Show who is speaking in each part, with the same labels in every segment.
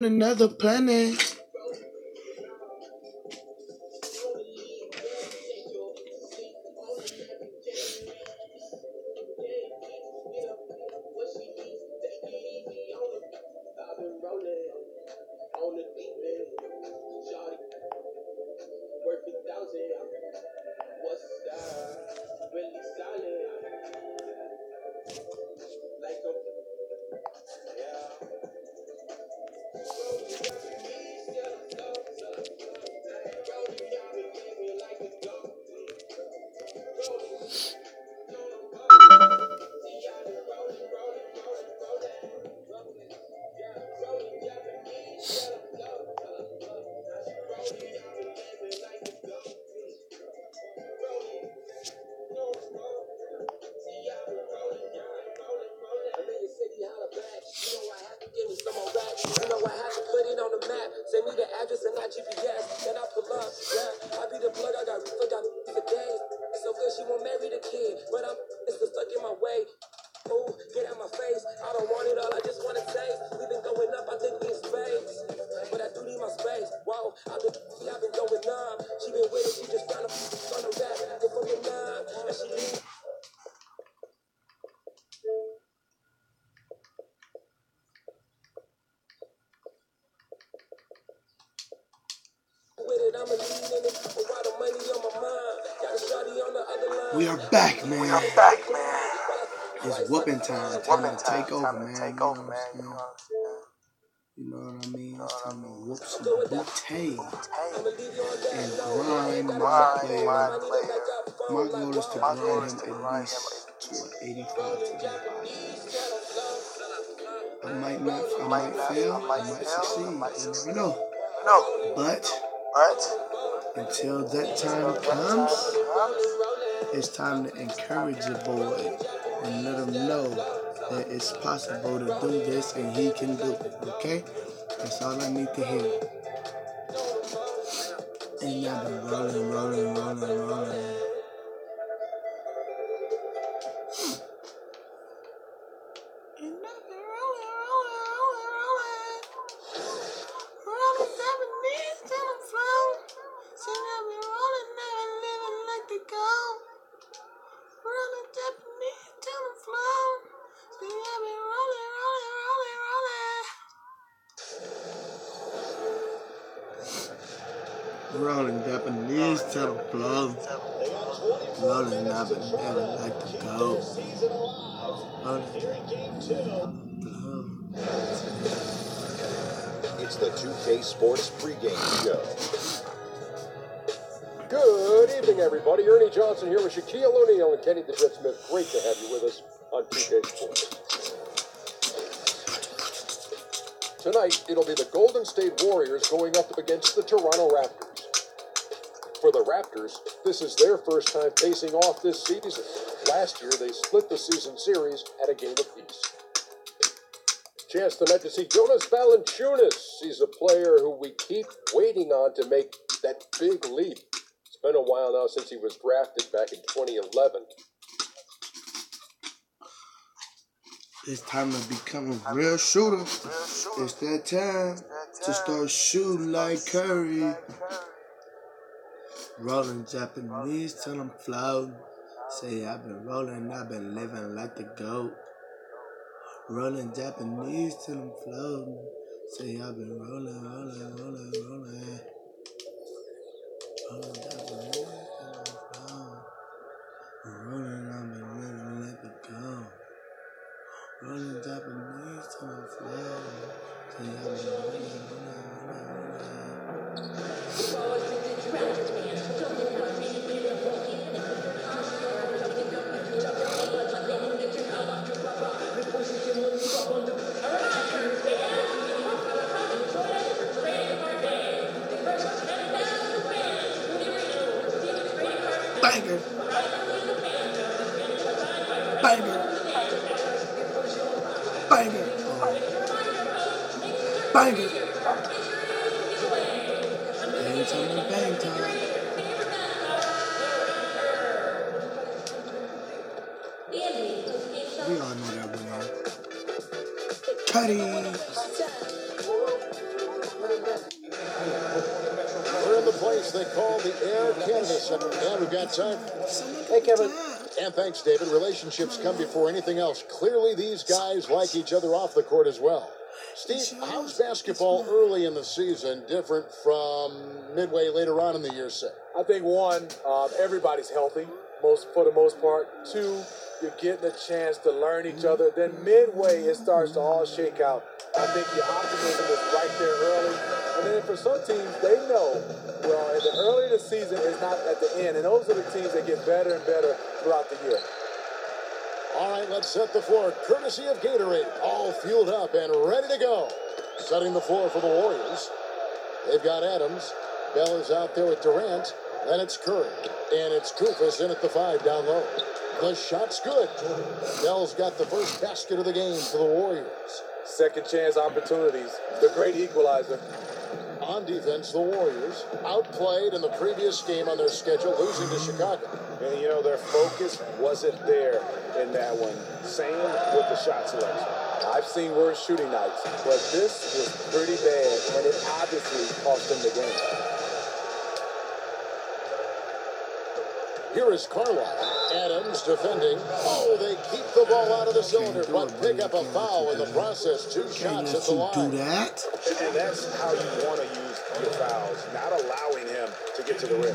Speaker 1: Another planet.
Speaker 2: Send me the address and not GPS. Then I pull up, yeah. I be the plug, I got for days. It's so good she won't marry the kid, but it's still stuck in my way. Ooh, get out my face. I don't want it all, I just want to taste. We been going up, I think we in space. But I do need my space. Whoa, I've been going numb. She been with it, she just trying to on the rap. Get fucking numb. And she leave.
Speaker 1: We are back, man. It's whooping time. Time to take over, man. You know what I mean? It's time to whoop some booty and grind my player. My goal is to grind him at least to 85 today. I might fail, I might succeed. You never know. But until that time comes, it's time to encourage your boy and let him know that it's possible to do this and he can do it, okay? That's all I need to hear. And I've been rolling. Rolling Japanese to the flow. Rolling up and never like to go.
Speaker 3: It's the 2K Sports pregame show. Good evening, everybody. Ernie Johnson here with Shaquille O'Neal and Kenny the Jet Smith. Great to have you with us on 2K Sports. Tonight, it'll be the Golden State Warriors going up against the Toronto Raptors. For the Raptors, this is their first time facing off this season. Last year, they split the season series at a game apiece. Chance tonight to see Jonas Valanciunas. He's a player who we keep waiting on to make that big leap. It's been a while now since he was drafted back in 2011.
Speaker 1: It's time to become a real shooter. It's that time to start shooting like Curry. Rolling Japanese till I'm floating. Say I've been rolling, I've been living like the GOAT. Rolling Japanese till I'm floating. Say I've been rolling. Rolling Japanese till I'm floating. Rolling, I've been living like the GOAT. Rolling Japanese till I'm floating. Say I've been rolling. Banger. Bang time. We all know that one. Cuddy.
Speaker 3: race they call the Air Canada. And we've got time.
Speaker 4: Hey, Kevin.
Speaker 3: And thanks, David. Relationships come before anything else. Clearly, these guys like each other off the court as well. Steve, how's basketball early in the season different from midway later on in the year, say?
Speaker 4: I think, one, everybody's healthy, for the most part. Two, you're getting a chance to learn each other. Then midway, it starts to all shake out. I think your optimism is right there early. And then for some teams, they know, well, the earlier the season is not at the end. And those are the teams that get better and better throughout the year.
Speaker 3: All right, let's set the floor. Courtesy of Gatorade, all fueled up and ready to go. Setting the floor for the Warriors. They've got Adams. Bell is out there with Durant. Then it's Curry. And it's Koufos in at the 5 down low. The shot's good. Bell's got the first basket of the game for the Warriors.
Speaker 4: Second chance opportunities. The great equalizer.
Speaker 3: On defense, the Warriors outplayed in the previous game on their schedule, losing to Chicago.
Speaker 4: And, you know, their focus wasn't there in that one. Same with the shot selection. I've seen worse shooting nights, but this was pretty bad, and it obviously cost them the game.
Speaker 3: Here is Carlisle. Adams defending. Oh, they keep the ball out of the cylinder, but pick up a foul in the process. 2 shots at the line.
Speaker 1: Do that.
Speaker 4: And that's how you want to use your fouls, not allowing him to get to the rim.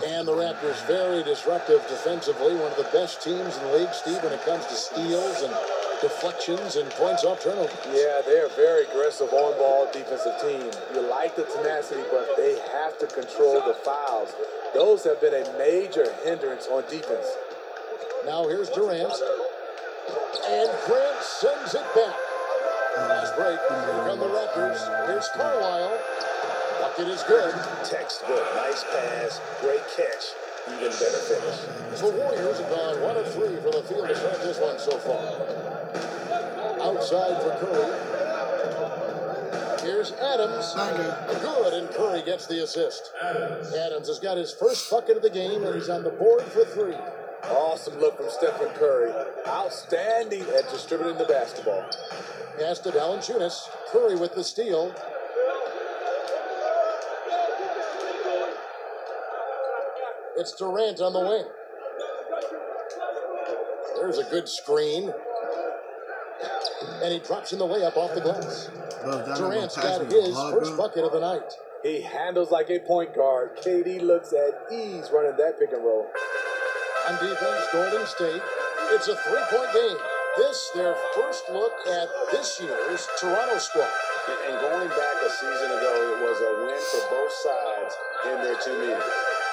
Speaker 3: And the Raptors very disruptive defensively. One of the best teams in the league, Steve, when it comes to steals and deflections and points off turnovers.
Speaker 4: Yeah, they're a very aggressive on-ball defensive team. You like the tenacity, but they have to control the fouls. Those have been a major hindrance on defense.
Speaker 3: Now here's Durant. And Grant sends it back. Last break. Here come the Raptors. Here's Carlisle. Bucket is good.
Speaker 4: Textbook. Nice pass. Great catch. Even better finish.
Speaker 3: The Warriors have gone 1 of 3 from the field to start this one so far. Outside for Curry. Here's Adams. Good, and Curry gets the assist. Adams has got his first bucket of the game, and he's on the board for 3.
Speaker 4: Awesome look from Stephen Curry. Outstanding at distributing the basketball.
Speaker 3: Pass to Valanciunas. Curry with the steal. It's Durant on the wing. There's a good screen. And he drops in the layup off the glass. Durant's got his first bucket of the night.
Speaker 4: He handles like a point guard. KD looks at ease running that pick and roll.
Speaker 3: On defense, Golden State. It's a 3-point game. This, their first look at this year's Toronto squad.
Speaker 4: And going back a season ago, it was a win for both sides in their 2 meetings.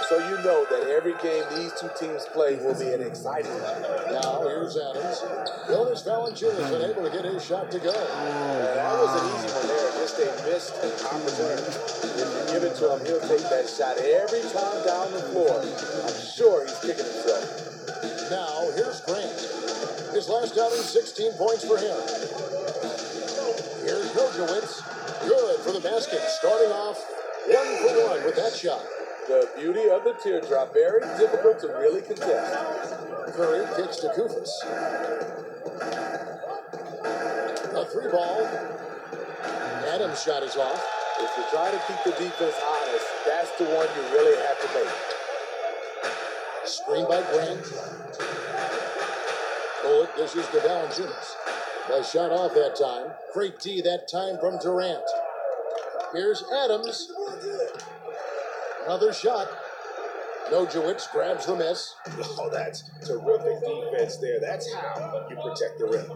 Speaker 4: So you know that every game these two teams play will be an exciting one.
Speaker 3: Now here's Adams. Jonas Valanciunas unable to get his shot to go.
Speaker 4: That was an easy one there. Just a missed opportunity. If you give it to him, he'll take that shot every time down the floor. I'm sure he's kicking himself.
Speaker 3: Now here's Grant. His last outing, 16 points for him. Here's Nurkiewicz. Good for the basket. Starting off 1 for 1 with that shot.
Speaker 4: The beauty of the teardrop, very difficult to really contest.
Speaker 3: Curry kicks to Koufos. A 3 ball. Adams' shot is off.
Speaker 4: If you try to keep the defense honest, that's the one you really have to make.
Speaker 3: Screen by Grant. Bullock dishes to Valanciunas. The shot off that time. Great D that time from Durant. Here's Adams. Another shot. Nurkiewicz grabs the miss.
Speaker 4: Oh, that's terrific defense there. That's how you protect the rim.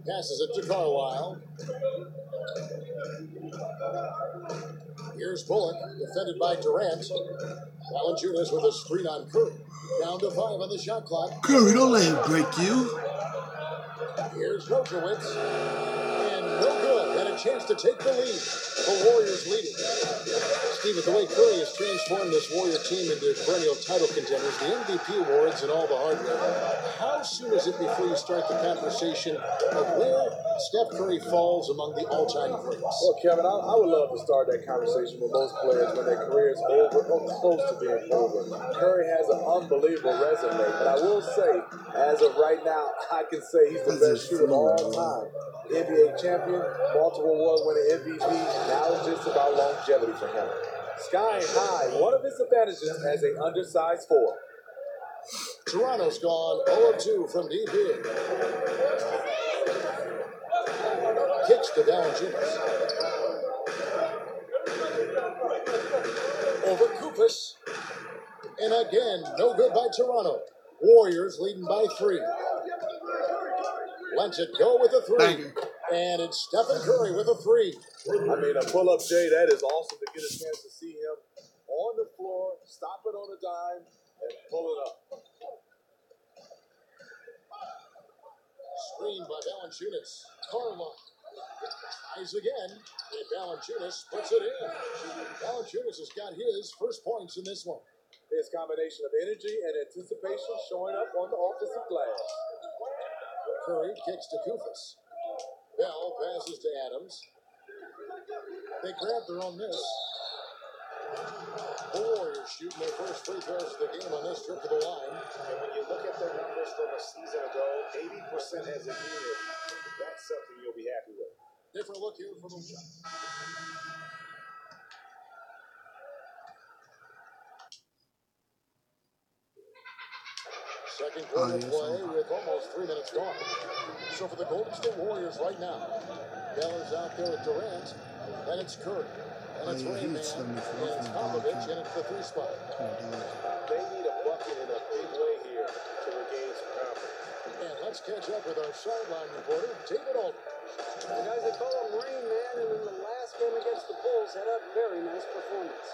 Speaker 3: Passes it to Carlisle. Here's Bullock, defended by Durant. Valanciunas with a screen on Curry. Down to 5 on the shot clock.
Speaker 1: Curry, don't let him break you.
Speaker 3: Here's Nurkiewicz. And no good. Had a chance to take the lead. The Warriors leading. Steve, with the way Curry has transformed this Warrior team into perennial title contenders, the MVP awards and all the hardware, how soon is it before you start the conversation of where Steph Curry falls among the all-time greats?
Speaker 4: Well, Kevin, I would love to start that conversation with most players when their career is over or close to being over. Curry has an unbelievable resume, but I will say, as of right now, I can say he's the best shooter of all time. NBA champion, multiple award-winning MVP. Now it's just about longevity for him. Skying high, one of his advantages as an undersized forward.
Speaker 5: Toronto's gone 0-2 from deep here. Kicks to Valanciunas. Over Kupis. And again, no good by Toronto. Warriors leading by 3. Lets it go with a 3. And it's Stephen Curry with a 3.
Speaker 4: I mean, a pull-up Jay, that is awesome to get a chance to see him on the floor, stop it on a dime, and pull it up.
Speaker 5: Screen by Valanciunas. Carlisle. Tries again. And Valanciunas puts it in. Valanciunas has got his first points in this one.
Speaker 4: His combination of energy and anticipation showing up on the offensive glass.
Speaker 5: Curry kicks to Kufis. Bell passes to Adams. They grab their own miss. The Warriors shooting their first free throws of the game on this trip to the line.
Speaker 6: And when you look at their numbers from a season ago, 80% as a unit, that's something you'll be happy with.
Speaker 5: Different look here from the shot. Second quarter play with almost 3 minutes gone. So for the Golden State Warriors right now, Beller's out there with Durant, and it's Curry, and it's Rainman, and it's Popovich, and it's the 3 spot.
Speaker 6: They need a bucket in a big way here to regain some confidence.
Speaker 5: And let's catch up with our sideline reporter, David Aldridge.
Speaker 7: The guys, they call him Rain Man, and in the last game against the Bulls, had a very nice performance.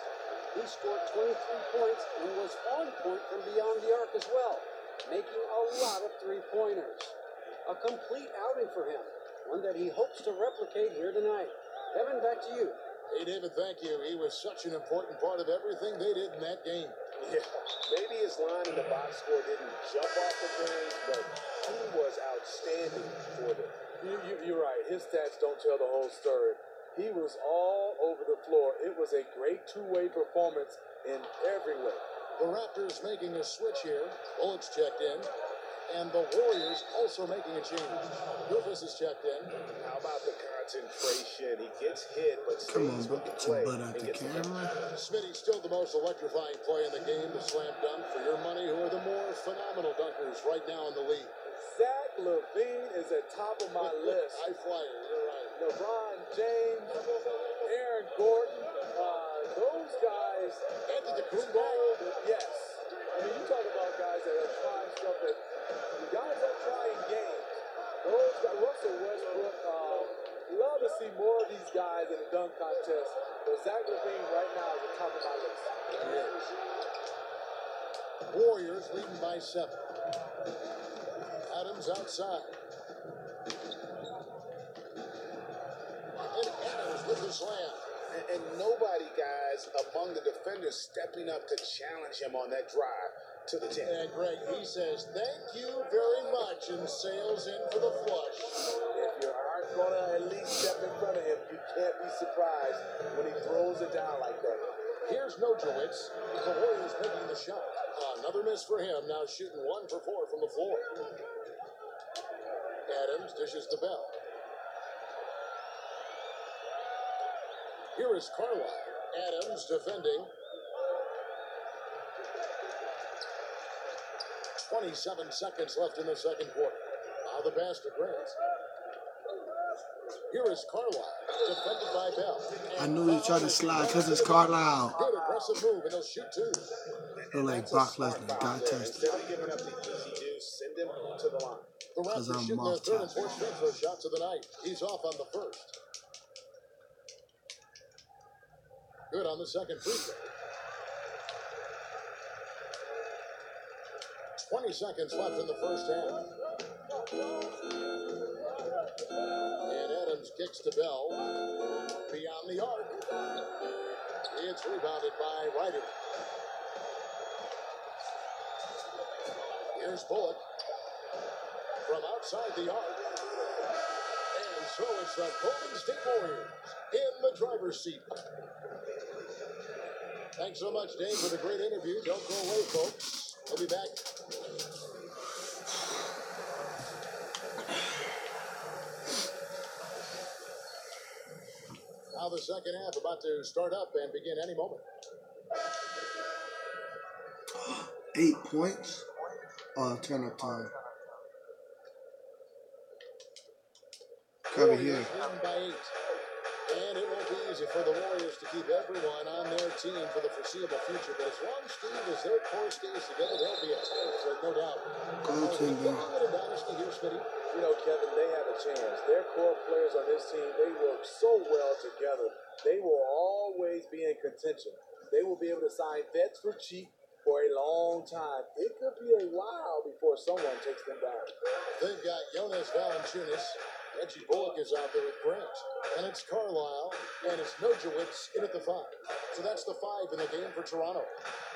Speaker 7: He scored 23 points and was on point from beyond the arc as well, making a lot of 3-pointers. A complete outing for him, one that he hopes to replicate here tonight. Evan, back to you.
Speaker 5: Hey, David, thank you. He was such an important part of everything they did in that game.
Speaker 6: Yeah, maybe his line in the box score didn't jump off the page, but he was outstanding for them.
Speaker 4: You're right. His stats don't tell the whole story. He was all over the floor. It was a great two-way performance in every way.
Speaker 5: The Raptors making a switch here. Bullets checked in. And the Warriors also making a change. Rufus is checked in.
Speaker 6: How about the concentration? He gets hit, but
Speaker 1: Come on,
Speaker 6: stays
Speaker 1: bro.
Speaker 6: with the
Speaker 1: Get
Speaker 6: play
Speaker 1: your butt out
Speaker 6: and
Speaker 1: the
Speaker 6: gets
Speaker 1: camera.
Speaker 5: Smitty's still the most electrifying play in the game. The slam dunk for your money. Who are the more phenomenal dunkers right now in the league?
Speaker 4: Zach LaVine is at top of my list.
Speaker 5: High flyer, you're right.
Speaker 4: LeBron James, Aaron Gordon, those guys.
Speaker 5: Antetokounmpo.
Speaker 4: Yes. I mean, you talk about guys that are trying stuff that the guys are trying games. Those guys, Russell Westbrook, love to see more of these guys in the dunk contest. But Zach LaVine right now is at the top of my list.
Speaker 5: Warriors leading by 7. Adams outside. And Adams with the slam.
Speaker 6: And nobody, guys, among the defenders stepping up to challenge him on that drive to the 10.
Speaker 5: And Greg, he says, thank you very much, and sails in for the flush.
Speaker 4: If you aren't going to at least step in front of him, you can't be surprised when he throws it down like that.
Speaker 5: Here's Nojowicz. The Warriors making the shot. Another miss for him, now shooting 1 for 4 from the floor. Adams dishes to Bell. Here is Carlisle. Adams defending. 27 seconds left in the second quarter. Now the pass to Grant. Here is Carlisle, defended by Bell.
Speaker 1: I knew he tried to slide because it's Carlisle.
Speaker 5: Good aggressive move, and they'll shoot 2.
Speaker 1: Look like Brock Lesnar got tested.
Speaker 6: Instead of giving up the easy deuce, send him to the line.
Speaker 5: The Raptors shooting their third and fourth free throw shots of the night. He's off on the first. Good on the second free throw. 20 seconds left in the first half. And Adams kicks to Bell. Beyond the arc. It's rebounded by Ryder. Here's Bullock. From outside the arc. And so it's the Golden State Warriors in the driver's seat. Thanks so much, Dave, for the great interview. Don't go away, folks. We'll be back. Now the second half about to start up and begin any moment.
Speaker 1: 8 points. Turn-up time. Cover here.
Speaker 5: By 8. And it won't be easy for the Warriors to keep everyone on their team for the foreseeable future. But as long as Steve, as their core stays together, they'll be a title threat, no doubt.
Speaker 1: Goaltending.
Speaker 6: You know, Kevin, they have a chance. Their core players on this team, they work so well together. They will always be in contention. They will be able to sign vets for cheap for a long time. It could be a while before someone takes them down.
Speaker 5: They've got Jonas Valanciunas. Reggie Bullock is out there at Grant. And it's Carlisle. And it's Nojewicz in at the 5. So that's the 5 in the game for Toronto.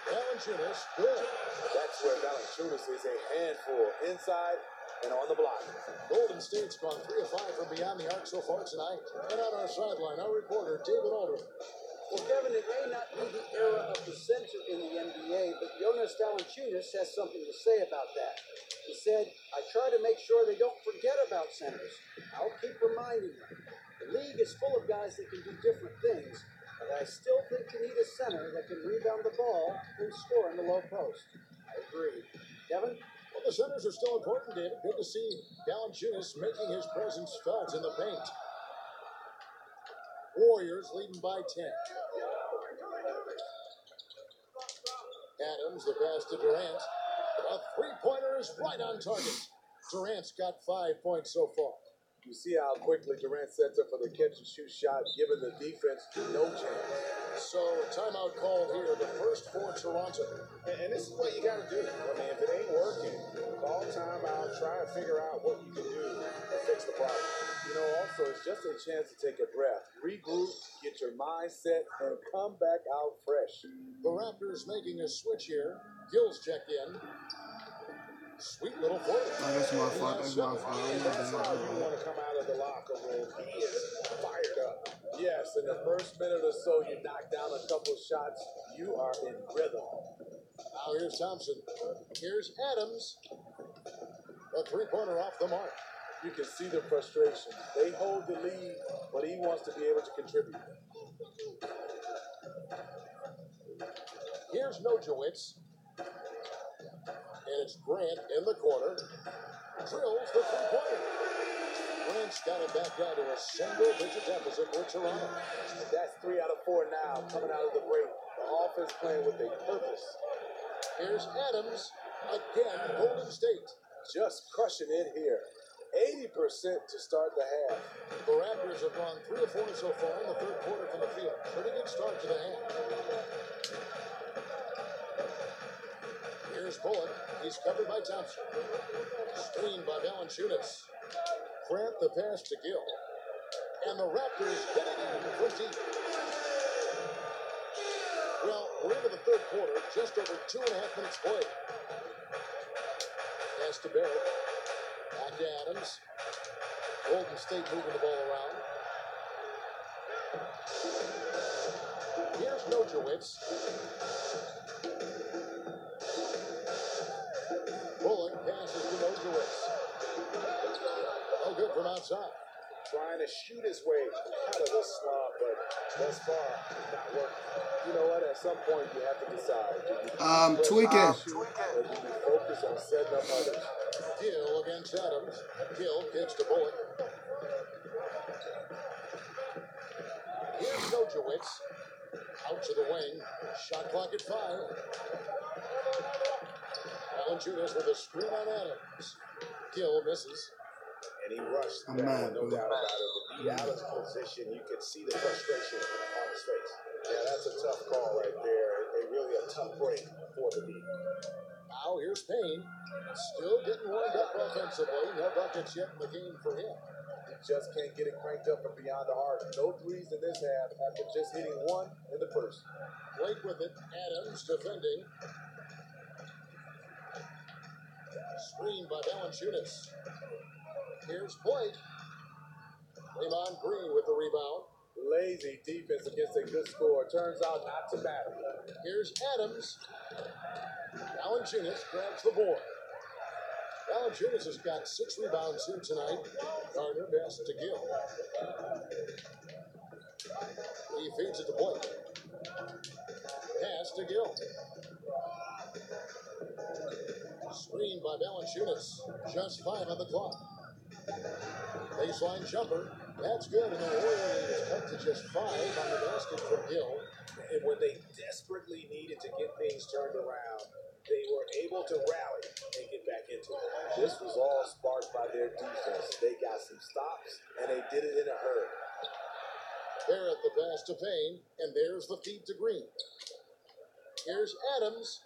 Speaker 5: Valanciunas, good.
Speaker 6: That's where Valanciunas is a handful. Inside and on the block.
Speaker 5: Golden State's gone 3 of 5 from beyond the arc so far tonight. And on our sideline, our reporter, David Aldridge.
Speaker 7: Well, Kevin, it may not be the era of the center in the NBA, but Jonas Valanciunas has something to say about that. He said, I try to make sure they don't forget about centers. I'll keep reminding them. The league is full of guys that can do different things, but I still think you need a center that can rebound the ball and score in the low post. I agree. Kevin?
Speaker 5: Well, the centers are still important, David. Good to see Valanciunas making his presence felt in the paint. Warriors leading by 10. Adams, the pass to Durant. A three-pointer is right on target. Durant's got 5 points so far.
Speaker 6: You see how quickly Durant sets up for the catch-and-shoot shot, giving the defense no chance.
Speaker 5: So, timeout call here, the first for Toronto.
Speaker 6: And this is what you got to do. I mean, if it ain't working, call timeout, try and figure out what you can do to fix the problem. You know, also, it's just a chance to take a breath, regroup, get your mind set, and come back out fresh.
Speaker 5: The Raptors making a switch here. Gill's checked in. Sweet little play.
Speaker 1: Oh, that's my fault. That's my fault.
Speaker 6: That's how you want to come out of the locker room. He is fired up. Yes, in the first minute or so, you knock down a couple shots. You are in rhythm.
Speaker 5: Now here's Thompson. Here's Adams. A three-pointer off the mark.
Speaker 6: You can see the frustration. They hold the lead, but he wants to be able to contribute.
Speaker 5: Here's Nojewicz. And it's Grant in the corner. Drills the three-pointer. Grant's got it back down to a single-digit deficit for Toronto.
Speaker 6: That's 3 out of 4 now, coming out of the break. The offense playing with a purpose.
Speaker 5: Here's Adams. Again, Golden State.
Speaker 6: Just crushing it here. 80% to start the half.
Speaker 5: The Raptors have gone 3 of 4 so far in the third quarter from the field. Pretty good start to the half. Here's Bullock. He's covered by Thompson. Screened by Valanciunas. Grant the pass to Gill. And the Raptors get it in from deep. Well, we're into the third quarter. Just over 2.5 minutes played. Pass to Barrett. Back to Adams. Golden State moving the ball around. Here's Nojewicz. Bullock passes to Nojewicz. Oh, good from outside.
Speaker 6: Trying to shoot his way out of this slump, but thus far, not working. You know what? At some point, you have to decide.
Speaker 1: Tweaking.
Speaker 6: Or do you focus on setting up others?
Speaker 5: Gill against Adams. Gill kicks to Bullock. Here's Nojewicz. Out to the wing. Shot clock at 5. Valanciunas with a screen on Adams. Gill misses.
Speaker 6: And he rushed
Speaker 1: I'm
Speaker 6: that
Speaker 1: mad,
Speaker 6: one, no
Speaker 1: bro.
Speaker 6: doubt about it. With the out of position, you could see the frustration on his face. Yeah, that's a tough call right there. Really a tough break for the league.
Speaker 5: Now here's Payne. Still getting warmed up offensively. No buckets yet in the game for him.
Speaker 6: He just can't get it cranked up from beyond the arc. No threes in this half after just hitting one in the first.
Speaker 5: Blake with it. Adams defending. Screened by Valanciunas. Here's Blake. Draymond Green with the rebound.
Speaker 6: Lazy defense against a good score. Turns out not to matter.
Speaker 5: Here's Adams. Valanciunas grabs the board. Valanciunas has got 6 rebounds here tonight. Gardner pass to Gill. feeds it to Blake. Pass to Gill. Screen by Valanciunas. Just 5 on the clock. Baseline jumper. That's good, and the Warriors cut to just 5 on the basket from Gill.
Speaker 6: And when they desperately needed to get things turned around, they were able to rally and get back into it. This was all sparked by their defense. They got some stops, and they did it in a hurry.
Speaker 5: Barrett the pass to Payne, and there's the feed to Green. Here's Adams.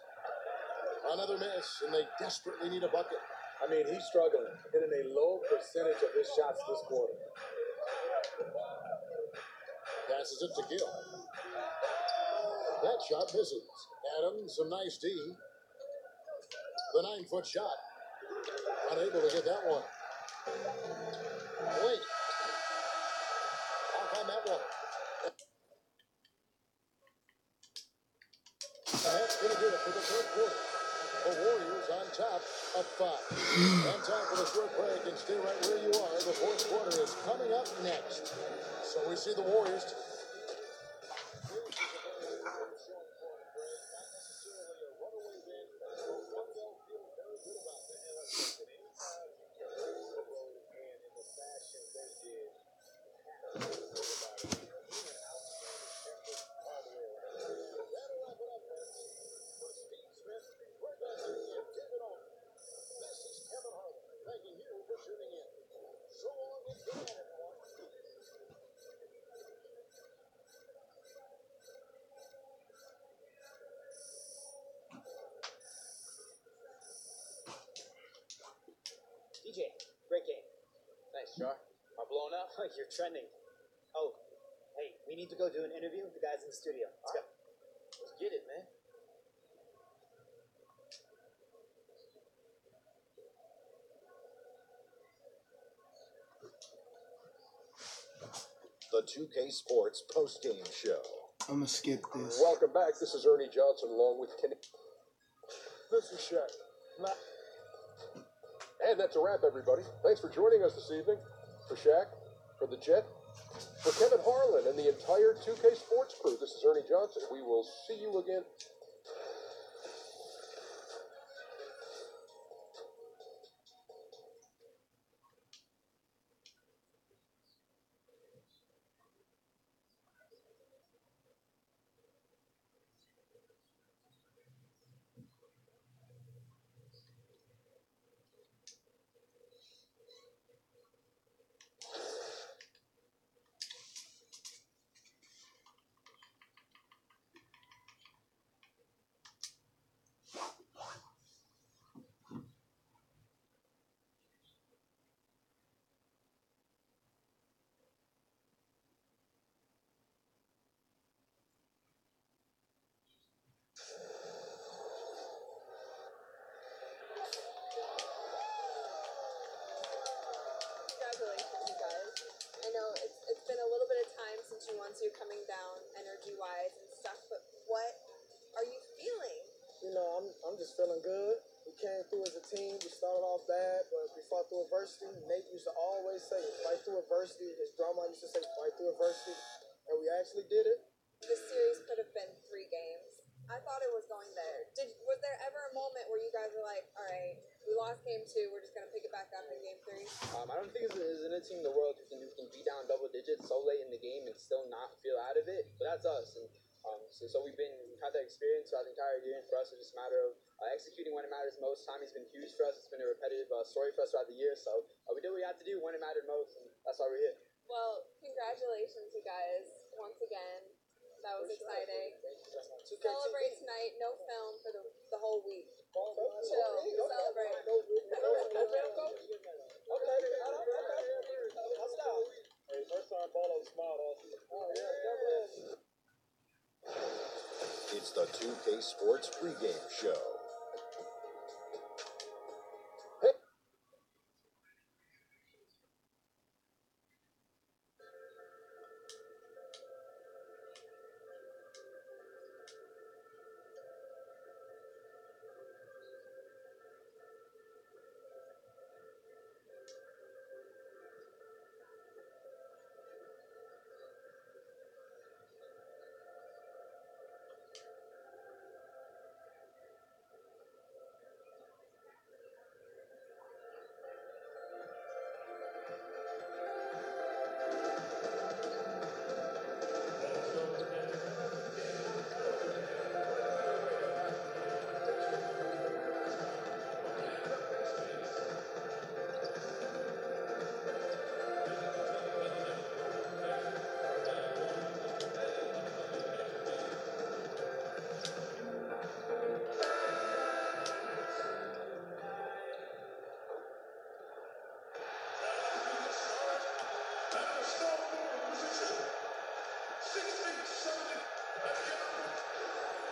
Speaker 5: Another miss, and they desperately need a bucket.
Speaker 6: I mean, he's struggling, hitting a low percentage of his shots this quarter.
Speaker 5: Passes it to Gill. That shot misses. Adams, a nice D. The 9-foot shot. Unable to get that one. Blake. Off on that one. And that's going to do it for the third quarter. The Warriors on top of 5. And time for the short break, and stay right where you are. The fourth quarter is coming up next. So we see the Warriors.
Speaker 8: DJ, great game. Thanks, Jar. Am I blowing up? You're trending. Oh, hey, we need to go do an interview with the guys in the studio. Let's go. Let's get it, man.
Speaker 9: The 2K Sports post-game show.
Speaker 1: I'm gonna skip this.
Speaker 3: Welcome back. This is Ernie Johnson along with Kenny.
Speaker 4: This is Shaq.
Speaker 3: And that's a wrap, everybody. Thanks for joining us this evening. For Shaq, for the Jet, for Kevin Harlan, and the entire 2K Sports crew, this is Ernie Johnson. We will see you again.
Speaker 10: You once you're coming down energy-wise and stuff, but what are you feeling?
Speaker 11: You know, I'm just feeling good. We came through as a team. We started off bad, but we fought through adversity. Nate used to always say, fight through adversity. His grandma used to say, fight through adversity. And we actually did it.
Speaker 10: This series could have been 3 games. I thought it was going there. Was there ever a moment where you guys were like, all right, we lost game 2, we're just going to pick it back up in game 3?
Speaker 8: I don't think there's any team in the world who can be down double digits so late in the game and still not feel out of it. But that's us. And so we've had that experience throughout the entire year, and for us it's just a matter of executing when it matters most. Timing's been huge for us. It's been a repetitive story for us throughout the year. So we did what we had to do when it mattered most, and that's why we're here.
Speaker 10: Well, congratulations, you guys, once again. That was exciting. Celebrate tonight. No film for the whole week. Chill. Celebrate.
Speaker 4: Hey, first time Bolo smiled also.
Speaker 9: It's the 2K Sports pregame show.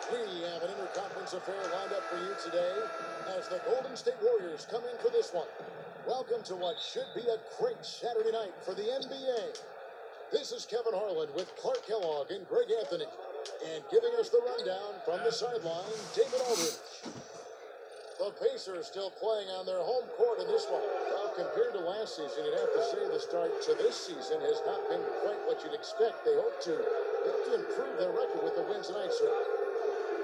Speaker 5: We have an interconference affair lined up for you today as the Golden State Warriors come in for this one. Welcome to what should be a great Saturday night for the NBA. This is Kevin Harlan with Clark Kellogg and Greg Anthony. And giving us the rundown from the sideline, David Aldridge. The Pacers still playing on their home court in this one. Well, compared to last season, you'd have to say the start to this season has not been quite what you'd expect. They hope to improve their record with the wins tonight, sir.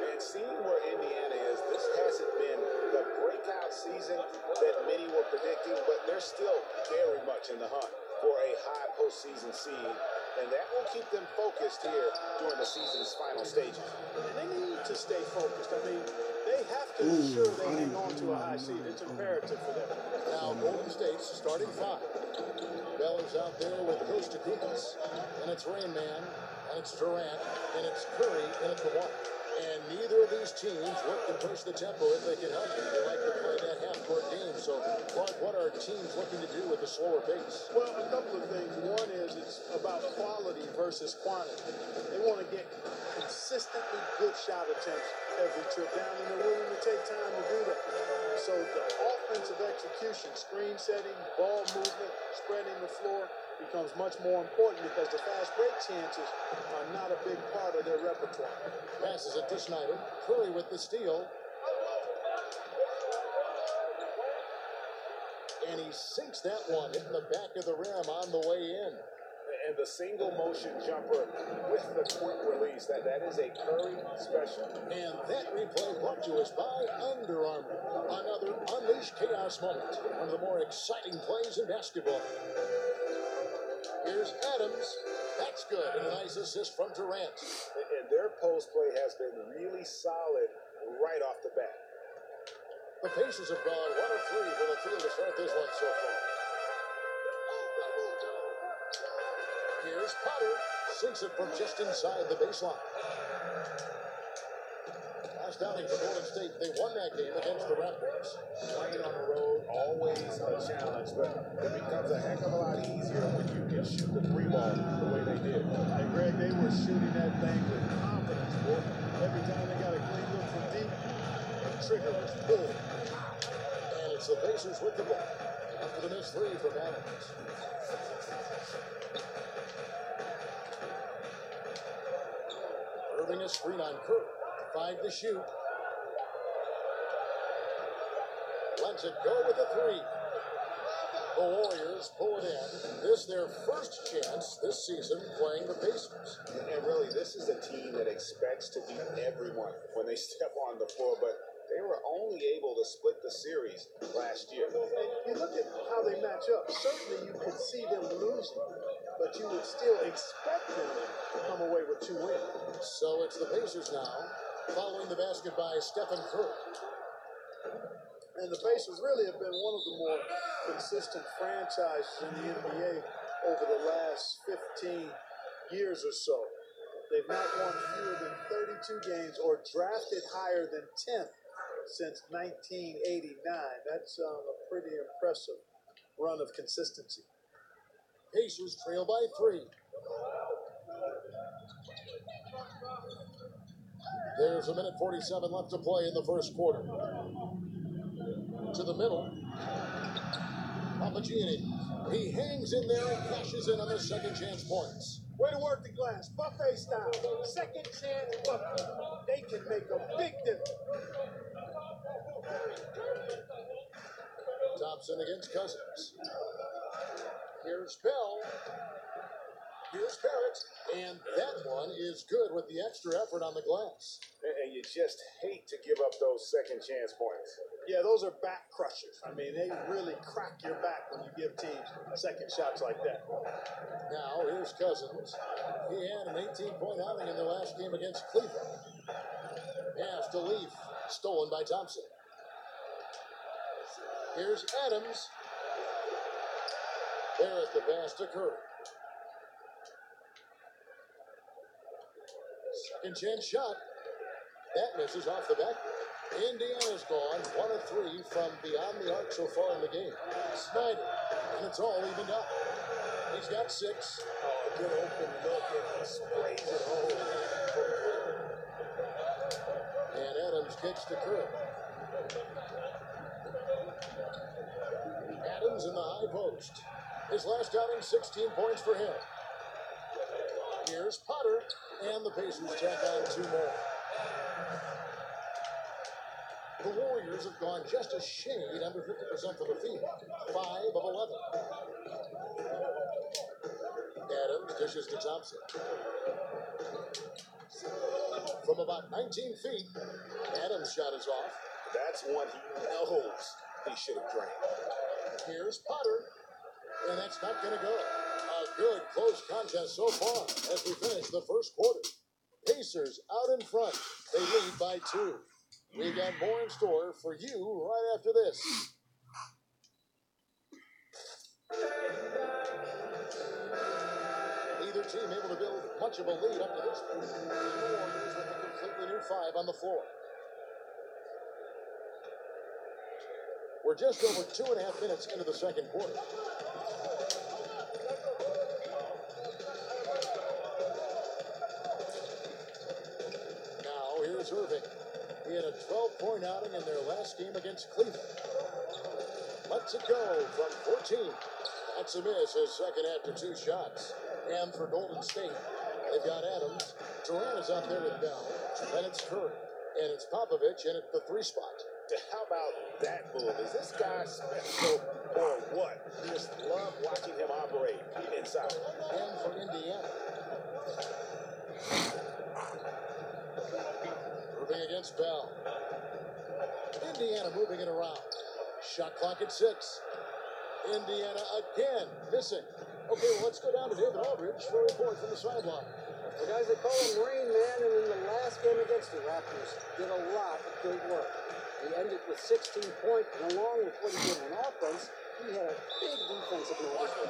Speaker 6: And seeing where Indiana is, this hasn't been the breakout season that many were predicting, but they're still very much in the hunt for a high postseason seed, and that will keep them focused here during the season's final stages.
Speaker 11: And they need to stay focused. I mean, they have to ensure they hang on to a high seed. It's imperative for them.
Speaker 5: Now, Golden State's starting five. Beller's out there with Coach Kukoc, and it's Rain Man, and it's Durant, and it's Curry, and it's Kawhi. And neither of these teams look to push the tempo if they can help it. They like to play that half-court game. So, Clark, what are teams looking to do with the slower pace?
Speaker 11: Well, a couple of things. One is it's about quality versus quantity. They want to get consistently good shot attempts every trip down, and they're willing to take time to do that. So the offensive execution, screen setting, ball movement, spreading the floor becomes much more important because the fast break chances are not a big part of their repertoire.
Speaker 5: Passes it to Snyder. Curry with the steal. And he sinks that one, hitting the back of the rim on the way in.
Speaker 6: And the single motion jumper with the quick release, that is a Curry special.
Speaker 5: And that replay brought to us by Under Armour. Another Unleash Chaos moment. One of the more exciting plays in basketball. Here's Adams. That's good. And a nice assist from Durant.
Speaker 6: And their post play has been really solid right off the bat.
Speaker 5: The Pacers have gone 1 of 3 for the field to start this one so far. Here's Potter. Sinks it from just inside the baseline. Pass Downing for Golden State. They won that game against the Raptors.
Speaker 6: Playing on the road, always a challenge, but it becomes a heck of a lot easier when you can shoot the three ball the way they did.
Speaker 11: And Greg, they were shooting that thing with confidence, boy. Every time they got a clean look from deep, the trigger was pulled.
Speaker 5: And it's the Pacers with the ball. After the missed three from Adams. Irving a screen on Curry. 5 to shoot. Lets it go with a 3. The Warriors pull it in. This their first chance this season playing the Pacers.
Speaker 6: And really, this is a team that expects to beat everyone when they step on the floor, but they were only able to split the series last year.
Speaker 11: And you look at how they match up. Certainly you could see them losing, but you would still expect them to come away with 2 wins.
Speaker 5: So it's the Pacers now, following the basket by Stephen Curry.
Speaker 11: And the Pacers really have been one of the more consistent franchises in the NBA over the last 15 years or so. They've not won fewer than 32 games or drafted higher than 10th since 1989. That's a pretty impressive run of consistency.
Speaker 5: Pacers trail by 3. There's a minute 47 left to play in the first quarter. To the middle. Papagini. He hangs in there and cashes in on the second chance points.
Speaker 11: Way to work the glass. Buffet style. Second chance bucket. They can make a big difference.
Speaker 5: Thompson against Cousins. Here's Bell. Here's Barrett. And that one is good with the extra effort on the glass.
Speaker 6: And you just hate to give up those second chance points.
Speaker 11: Yeah, those are back crushers. I mean, they really crack your back when you give teams second shots like that.
Speaker 5: Now, here's Cousins. He had an 18-point outing in their last game against Cleveland. Pass to Leaf. Stolen by Thompson. Here's Adams. Barrett the pass to Curry. Second chance shot. That misses off the back. Indiana's gone 1 of 3 from beyond the arc so far in the game. Snyder, and it's all evened up. He's got 6.
Speaker 6: Oh, good open look, and he sprays it home.
Speaker 5: pitch to Curry. Adams in the high post. His last outing, 16 points for him. Here's Potter, and the Pacers tack on 2 more. The Warriors have gone just a shade under 50% from the field, 5 of 11. Adams dishes to Thompson. From about 19 feet, Adams' shot is off.
Speaker 9: That's one he knows he should have drained.
Speaker 5: Here's Potter, and that's not going to go. A good close contest so far as we finish the first quarter. Pacers out in front. They lead by 2. We've got more in store for you right after this. Neither team able to build much of a lead up to this point. The Warriors with a completely new 5 on the floor. We're just over 2.5 minutes into the second quarter. Now here's Irving. He had a 12-point outing in their last game against Cleveland. Lets it go from 14. That's a miss, his second after 2 shots. And for Golden State, they've got Adams. Durant is out there with Bell. Then it's Curry. And it's Popovich in at the 3 spot.
Speaker 9: How about that move? Is this guy special or what? Just love watching him operate inside.
Speaker 5: And for Indiana. Moving against Bell. Indiana moving it around. Shot clock at 6. Indiana again missing. Okay, well, let's go down to David Aldridge for a report from the sideline.
Speaker 7: The guys, they call him Rain Man, and in the last game against the Raptors, did a lot of good work. He ended with 16 points, and along with what he did on offense, he had a big defensive night as well.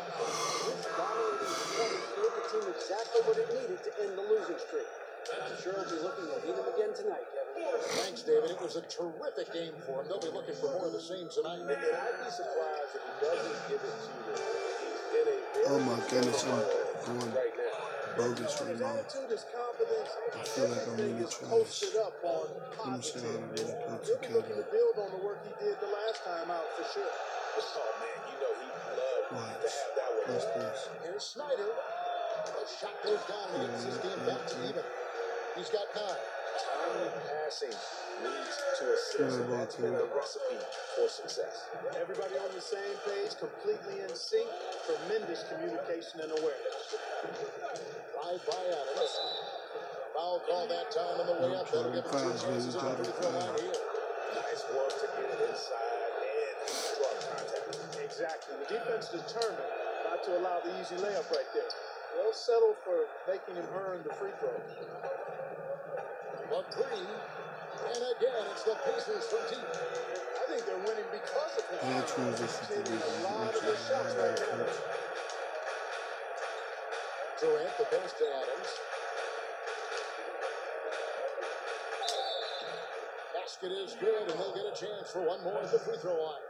Speaker 7: His dominating performance gave the team exactly what it needed to end the losing streak. I'm sure he'll be looking to beat him again tonight, Kevin.
Speaker 5: Thanks, David. It was a terrific game for him. They'll be looking for more of the same tonight.
Speaker 6: And I'd be surprised if he doesn't give it to them. He's been a very
Speaker 1: Oh my goodness, I'm going
Speaker 6: right now.
Speaker 1: bogus right
Speaker 11: His
Speaker 1: now.
Speaker 11: attitude, his confidence,
Speaker 1: I feel like I'm
Speaker 11: everything
Speaker 1: really
Speaker 11: is
Speaker 1: trash.
Speaker 11: posted up on
Speaker 1: Let me see how
Speaker 11: positive.
Speaker 1: to really play
Speaker 11: He'll be looking to
Speaker 1: 2K.
Speaker 11: build on the work he did the last time out for sure.
Speaker 9: Oh, man, you know he loved to
Speaker 1: Watch.
Speaker 9: have that one.
Speaker 1: What's this?
Speaker 5: Here's Snyder. The shot goes down and gets his game back to even. He's got 9.
Speaker 9: Timely passing leads to a success.
Speaker 1: Sure,
Speaker 9: That's been the recipe for success.
Speaker 11: Everybody on the same page, completely in sync, tremendous communication and awareness.
Speaker 5: Drive by Adams. Foul call that time on the way up. That'll give him 2 chances on the free throw line here.
Speaker 9: Nice work to get it inside and struck contact.
Speaker 11: Exactly. The defense determined not to allow the easy layup right there. They'll settle for making him earn the free throw.
Speaker 5: McGree. And again, it's the Pacers from deep.
Speaker 11: I think they're winning because of him.
Speaker 1: Yeah, transition to
Speaker 11: Taking
Speaker 1: the
Speaker 11: a lot of his shots right now.
Speaker 5: Durant, the pass to Adams. Basket is good, and they'll get a chance for one more at the free throw line.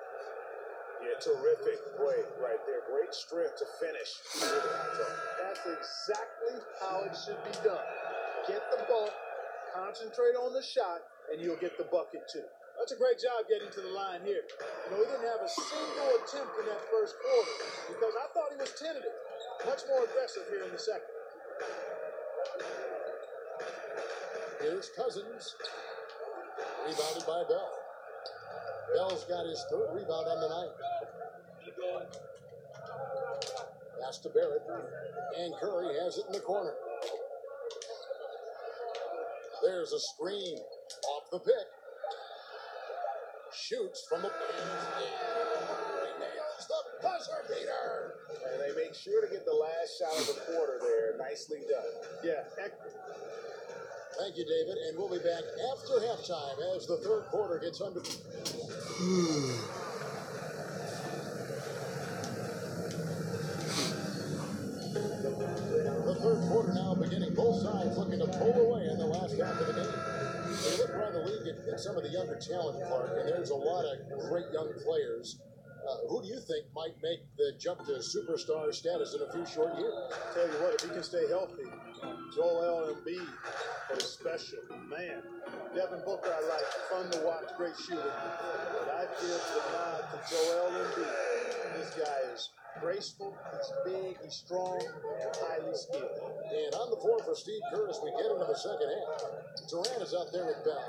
Speaker 9: Yeah, terrific play right there. Great strength to finish.
Speaker 11: That's exactly how it should be done. Get the ball, concentrate on the shot, and you'll get the bucket too. That's a great job getting to the line here. You know, he didn't have a single attempt in that first quarter because I thought he was tentative. Much more aggressive here in the second.
Speaker 5: Here's Cousins. Rebounded by Bell. Bell's got his 3rd rebound on the night. Pass to Barrett. And Curry has it in the corner. There's a screen. Off the pick. Shoots from the... Nails the buzzer beater.
Speaker 9: And they make sure to get the last shot of the quarter there. Nicely done.
Speaker 11: Yeah.
Speaker 5: Thank you, David. And we'll be back after halftime as the 3rd quarter gets under... The 3rd quarter now beginning. Both sides looking to pull away in the last half of the game. You look around the league at some of the younger talent, Clark, and there's a lot of great young players. Who do you think might make the jump to superstar status in a few short years?
Speaker 12: Tell you what, if he can stay healthy, Joel Embiid is special. Man, Devin Booker I like, fun to watch, great shooter. But I give the nod to Joel Embiid. This guy is graceful, he's big, he's strong, and highly skilled.
Speaker 5: And on the floor for Steve Kerr as we get into the second half. Durant is out there with Bell.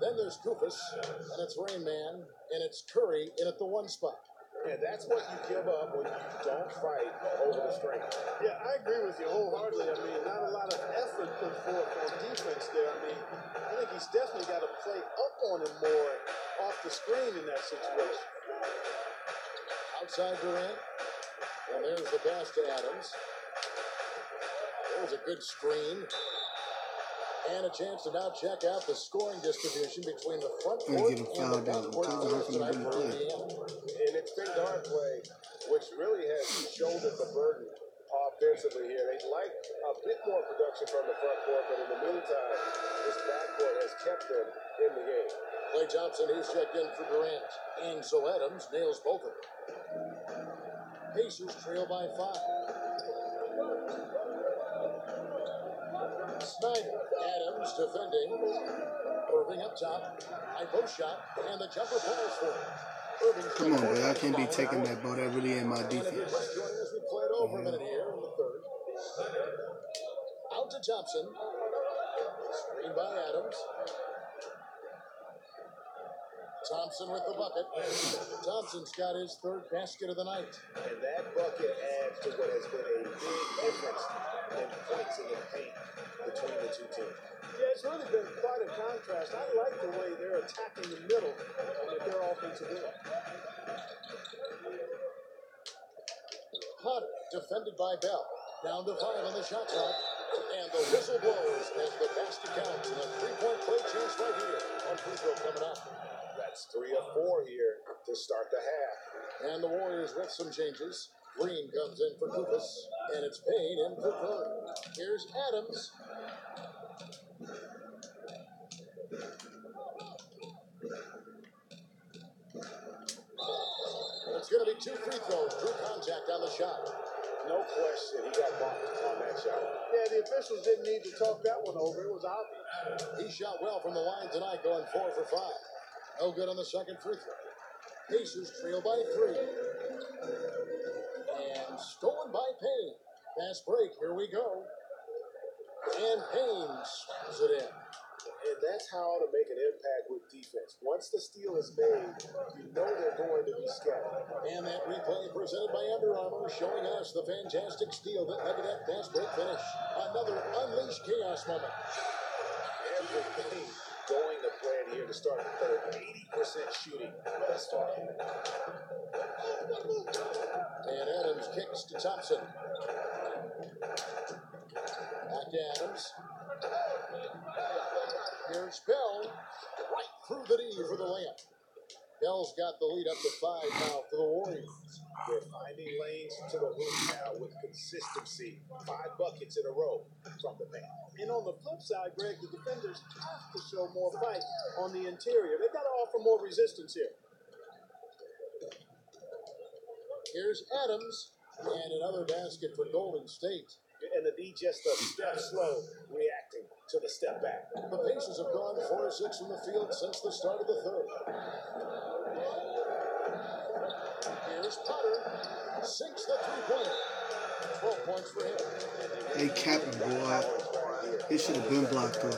Speaker 5: Then there's Koufos, and it's Rain Man, and it's Curry in at the one spot.
Speaker 9: And that's what you give up when you don't fight over the strength.
Speaker 12: Yeah, I agree with you wholeheartedly. I mean, not a lot of effort put forth on defense there. I mean, I think he's definitely got to play up on him more off the screen in that situation.
Speaker 5: Outside Durant. And there's the pass to Adams. There's a good screen. And a chance to now check out the scoring distribution between the front court and the back court tonight for Indiana.
Speaker 9: And it's been guard play, which really has shouldered the burden offensively here. They'd like a bit more production from the front court, but in the meantime, this backcourt has kept them in the game.
Speaker 5: Klay Thompson, he's checked in for Durant. And so Adams nails both of them. Pacers trail by 5. Snyder, Adams defending. Irving up top. High post shot. And the jumper falls for him.
Speaker 1: Come on, boy. I can't be taking that ball. That really ain't my defense.
Speaker 5: As we played over a minute here in the third. Out to Thompson. Screen by Adams. Thompson with the bucket. Thompson's got his third basket of the night.
Speaker 9: And that bucket adds to what has been a big difference in points in the paint between the two teams.
Speaker 12: Yeah, it's really been quite a contrast. I like the way they're attacking the middle with their offensive end.
Speaker 5: Potter defended by Bell. Down to 5 on the shot clock. And the whistle blows as the basket counts. And a three-point play chance right here on free throw coming up.
Speaker 9: That's 3 of 4 here to start the half.
Speaker 5: And the Warriors with some changes. Green comes in for Koufos, and it's Payne in for Kerr. Here's Adams. It's going to be 2 free throws. Drew contact on the shot.
Speaker 9: No question, he got bumped on that shot.
Speaker 12: Yeah, the officials didn't need to talk that one over. It was obvious.
Speaker 5: He shot well from the line tonight, going 4 for 5. No good on the second free throw. Pacers trail by 3. And stolen by Payne. Fast break, here we go. And Payne slams it in.
Speaker 9: And that's how to make an impact with defense. Once the steal is made, you know they're going to be scattered.
Speaker 5: And that replay presented by Under Armour showing us the fantastic steal that led to that fast break finish. Another unleashed chaos moment.
Speaker 9: Everything going to plan here to start the third. 80% shooting thus far.
Speaker 5: And Adams kicks to Thompson. Back to Adams. Here's Bell. Right through the knee for the layup. Bell's got the lead up to 5 now for the Warriors.
Speaker 9: They're finding lanes to the hoop now with consistency. 5 buckets in a row from the paint.
Speaker 12: And on the flip side, Greg, the defenders have to show more fight on the interior. They've got to offer more resistance here.
Speaker 5: Here's Adams. And another basket for Golden State.
Speaker 9: And the D just a step slow, reacting to the step back.
Speaker 5: The Pacers have gone 4-6 from the field since the start of the third. Here's Potter. Sinks the three-pointer. 12 points for him.
Speaker 1: Hey, Captain, boy. He should have been blocked off.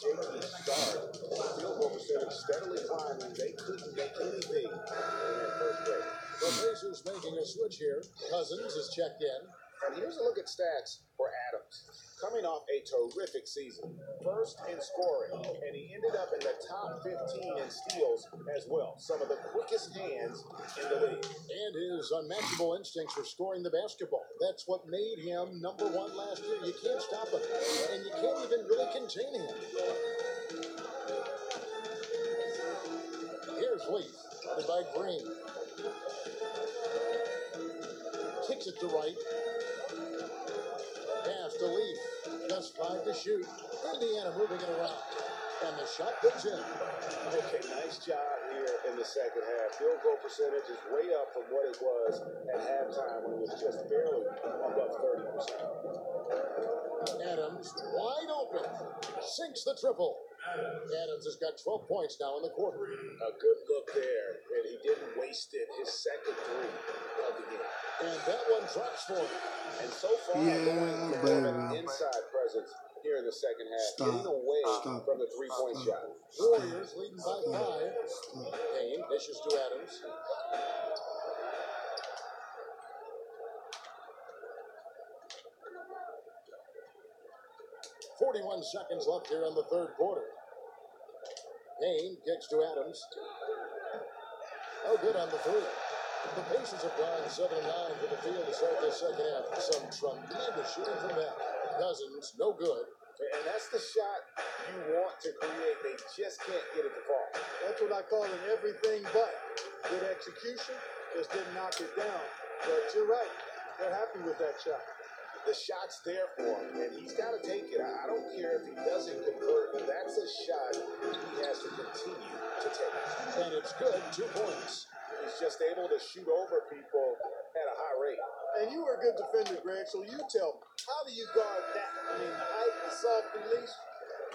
Speaker 9: Shaky start. Field goal percentage steadily climbing. They couldn't make anything in that first break.
Speaker 5: The Pacers making a switch here. Cousins is checked in.
Speaker 9: And here's a look at stats for Adams. Coming off a terrific season. First in scoring, and he ended up in the top 15 in steals as well. Some of the quickest hands in the league.
Speaker 5: And his unmatchable instincts for scoring the basketball. That's what made him number 1 last year. You can't stop him. And you can't even really contain him. Here's Leaf, guarded by Green. Kicks it to right. Pass to Leaf. Just 5 to shoot. Indiana moving it around. And the shot goes in.
Speaker 9: Okay, nice job here in the second half. Field goal percentage is way up from what it was at halftime when it was just barely above 30%.
Speaker 5: Adams wide open. Sinks the triple. Adams has got 12 points now in the quarter.
Speaker 9: A good look there, and he didn't waste it. His second three of the game.
Speaker 5: And that one drops for him.
Speaker 9: And so far, more of an inside presence here in the second half, getting away from the three-point shot.
Speaker 5: Warriors leading by 5. Payne dishes to Adams. .41 seconds left here in the third quarter. Payne kicks to Adams. Oh, good on the three. The Pacers have gone 7-9 for the field to start this second half. Some tremendous shooting from that. Cousins, no good.
Speaker 9: And that's the shot you want to create. They just can't get it to fall.
Speaker 12: That's what I call an everything but. Good execution, just didn't knock it down. But you're right, they're happy with that shot.
Speaker 9: The shot's there for him, and he's got to take it. I don't care if he doesn't convert. That's a shot he has to continue to take.
Speaker 5: And it's good, 2 points.
Speaker 9: He's just able to shoot over people at a high rate.
Speaker 12: And you were a good defender, Greg, so you tell me, how do you guard that? I mean, the height, the soft release.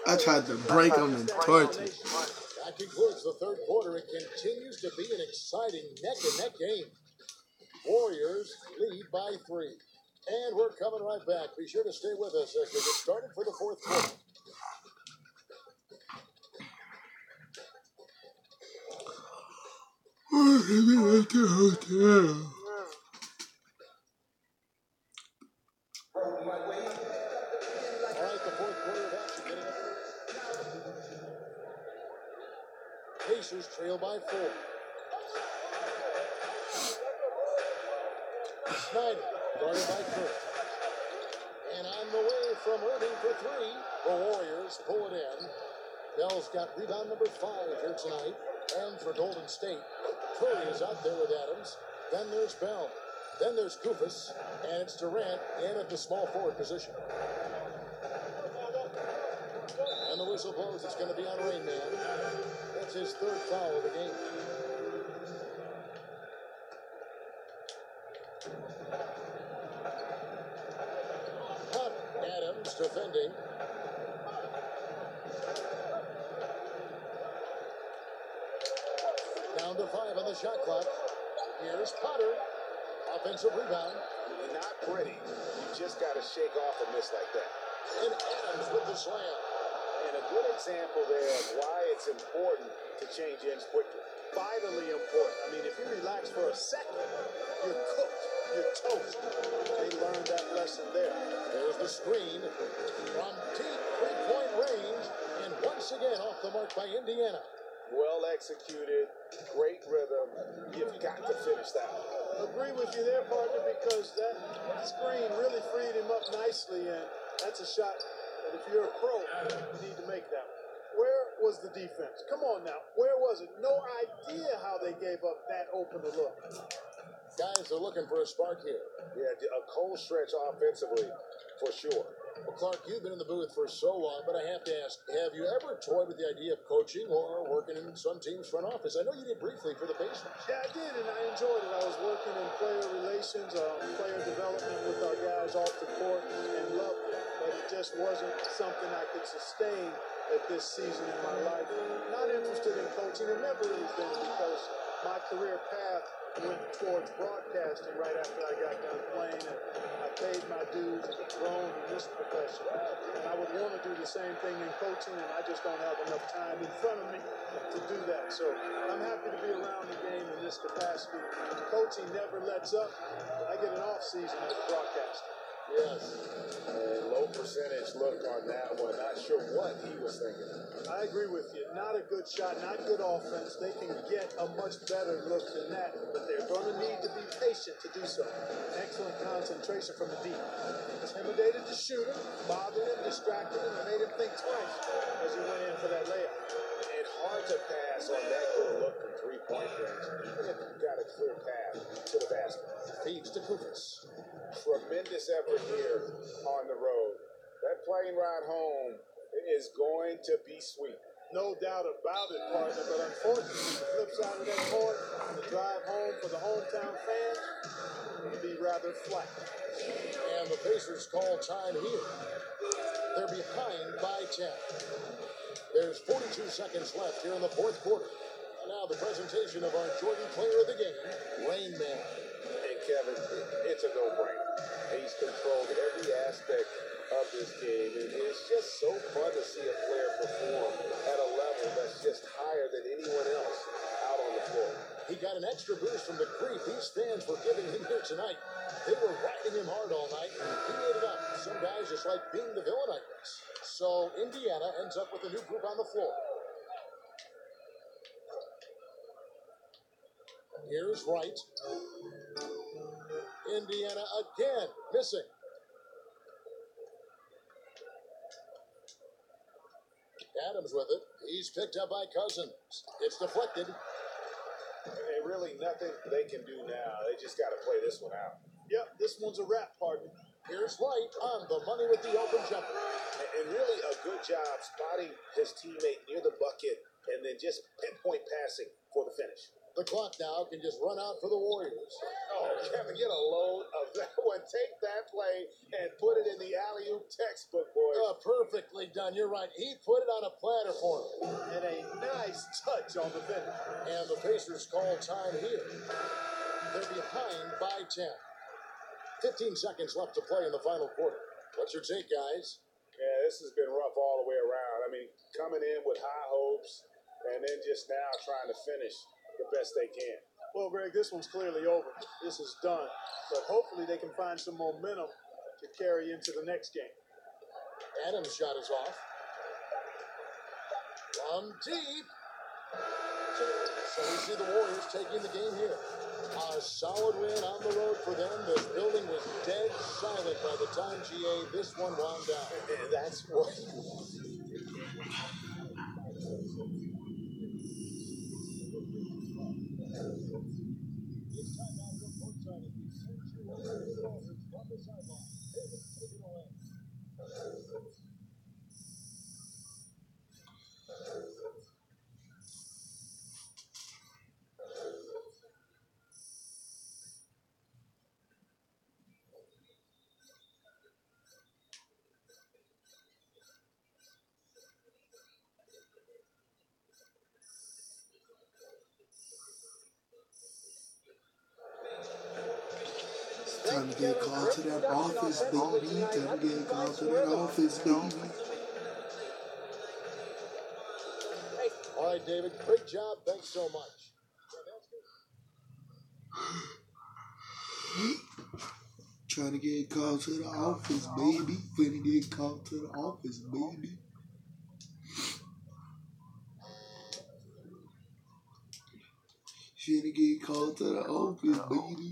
Speaker 1: I tried to break him and torch him.
Speaker 5: That concludes the third quarter. It continues to be an exciting neck-and-neck game. Warriors lead by 3. And we're coming right back. Be sure to stay with us as we get started for the fourth quarter. Pacers trail by 4. Snyder, guarded by Kirk. And on the way from Irving for 3. The Warriors pull it in. Bell's got rebound number 5 here tonight. And for Golden State, Curry is out there with Adams. Then there's Bell. Then there's Koufos. And it's Durant in at the small forward position. And the whistle blows. It's going to be on Rain Man. That's his third foul of the game. Cut. Adams defending. Down to 5 on the shot clock. Here's Potter. Offensive rebound.
Speaker 9: Not pretty. You just got to shake off a miss like that.
Speaker 5: And Adams with the slam.
Speaker 9: And a good example there of why it's important to change ends quickly.
Speaker 12: Vitally important. I mean, if you relax for a second, you're cooked. You're toast. They learned that lesson there.
Speaker 5: There's the screen from deep three-point range. And once again off the mark by Indiana.
Speaker 9: Well executed. Great rhythm. You've got to finish that one.
Speaker 12: Agree with you there, partner, because that screen really freed him up nicely. And that's a shot that if you're a pro, you need to make that one. Where was the defense? Come on now. Where was it? No idea how they gave up that open a look.
Speaker 5: Guys are looking for a spark here.
Speaker 9: Yeah, a cold stretch offensively, for sure.
Speaker 5: Well, Clark, you've been in the booth for so long, but I have to ask, have you ever toyed with the idea of coaching or working in some team's front office? I know you did briefly for the Pacers.
Speaker 12: Yeah, I did, and I enjoyed it. I was working in player relations, player development with our guys off the court, and loved it. But it just wasn't something I could sustain at this season in my life. Not interested in coaching, and never really been, because my career path went towards broadcasting right after I got done playing, and I paid my dues and grown in this profession. And I would want to do the same thing in coaching, and I just don't have enough time in front of me to do that. So I'm happy to be around the game in this capacity. Coaching never lets up. I get an off season as a broadcaster.
Speaker 5: Yes.
Speaker 9: Low percentage look on that one. Not sure what he was thinking.
Speaker 12: I agree with you. Not a good shot, not good offense. They can get a much better look than that, but they're going to need to be patient to do so. Excellent concentration from the deep. Intimidated the shooter, bothered him, distracted him, and made him think twice as he went in for that layup.
Speaker 9: And hard to pass on that good look from three-point range, even if you've got a clear path to the basket.
Speaker 5: Feeds to Koufos.
Speaker 9: Tremendous effort here on the road. That plane ride home is going to be sweet.
Speaker 12: No doubt about it, partner, but unfortunately, the flip side of that coin, the drive home for the hometown fans, will be rather flat.
Speaker 5: And the Pacers call time here. They're behind by 10. There's 42 seconds left here in the fourth quarter. And now the presentation of our Jordan Player of the Game, Rain Man.
Speaker 9: And Kevin, it's a no-brainer. He's controlled every aspect of this game, and it's just so fun to see a player perform at a level that's just higher than anyone else out on the floor.
Speaker 5: He got an extra boost from the grief these fans were giving him here tonight. They were riding him hard all night, and he ate it up. Some guys just like being the villain, I guess. So Indiana ends up with a new group on the floor. Here's Wright. Indiana again missing. Adams with it. He's picked up by Cousins. It's deflected.
Speaker 9: And really nothing they can do now. They just got to play this one out.
Speaker 12: Yep, this one's a wrap, partner.
Speaker 5: Here's Wright on the money with the open jumper.
Speaker 9: And really a good job spotting his teammate near the bucket and then just pinpoint passing for the finish.
Speaker 5: The clock now can just run out for the Warriors.
Speaker 9: Oh, Kevin, get a load of that one. Take that play and put it in the alley-oop textbook, boys.
Speaker 5: Perfectly done. You're right. He put it on a platter for him.
Speaker 12: And a nice touch on the finish.
Speaker 5: And the Pacers call time here. They're behind by 10. 15 seconds left to play in the final quarter. What's your take, guys?
Speaker 9: Yeah, this has been rough all the way around. I mean, coming in with high hopes and then just now trying to finish the best they can.
Speaker 12: Well, Greg, this one's clearly over. This is done. But hopefully they can find some momentum to carry into the next game.
Speaker 5: Adams' shot is off. From deep. So we see the Warriors taking the game here. A solid win on the road for them. The building was dead silent by the time, GA, this one wound down.
Speaker 9: That's what...
Speaker 1: Time to get called to that office, baby. Time to get called to that office, baby.
Speaker 5: All right, David. Great job. Thanks so much.
Speaker 1: Trying to get called to the office, baby. Finna get called to the office, baby. Finna get called to the office, baby.